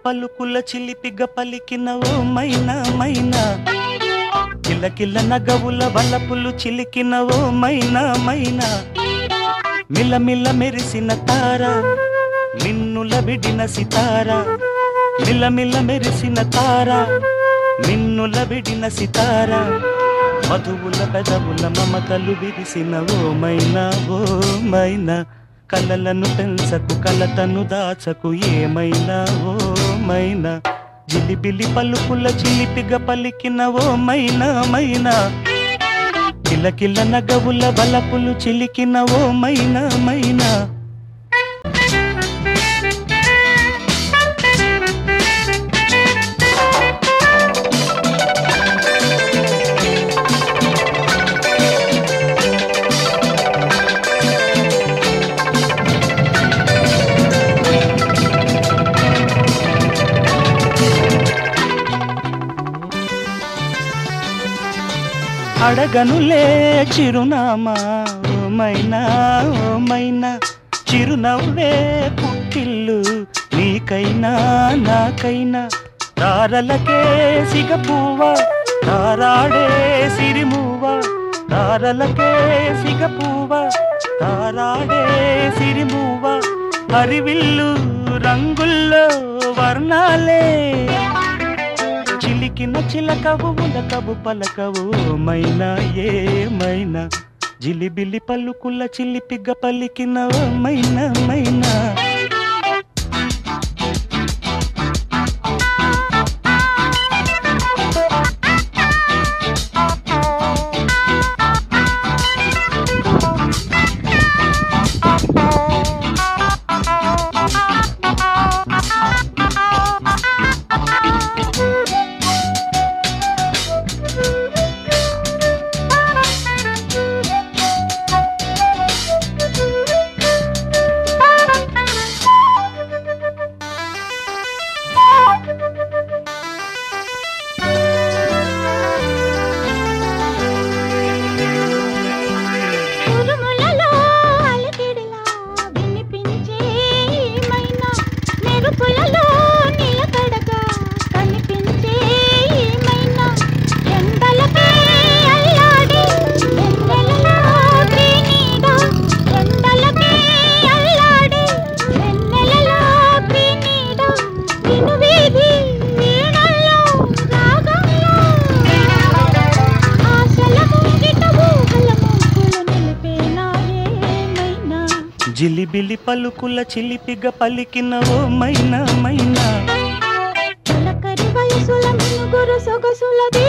పలుకుల చిలిపిగ పలికిన ఓ మైనా మైనా కిలకిల నగవుల వలపులు చిలికిన ఓ మైనా మైనా మిలమిల మెరిసిన తార మిన్నుల విడిన సితార మిలమిల మెరిసిన తార మిన్నుల విడిన సితార మధువుల పెదవుల మమతలు విరిసిన ఓ మైనా కలలను పెంచకు కలతను దాచకు ఏమైనా ఓ మైనా జిలిబిలి పలుకుల చిలిపిగ పలికిన ఓ మైనా మైనా కిలకిల నగవుల బలపులు చిలికిన ఓ మైనా మైనా అడగనులే చిరునామా ఓ మైనా చిరునవ్వే పుట్టిల్లు నీకైనా నాకైనా తారలకే సిగపువ్వ తారాడే సిరిమువ్వ తారలకే సిగపువ్వ తారాడే సిరిమువ్వ హరివిల్లు రంగుల్లో వర్ణాలే చిలికిన చిలకవు ఉలకవు పలకవు మైనా ఏమైనా జిలిబిలి పలుకుల చిలిపిగ పలికిన మైనా మైనా జిలిబిలి పలుకుల చిలిపిగ పలికిన ఓ మైనా మైనా చిలకరి వయసుల మినుగురు సొగసులది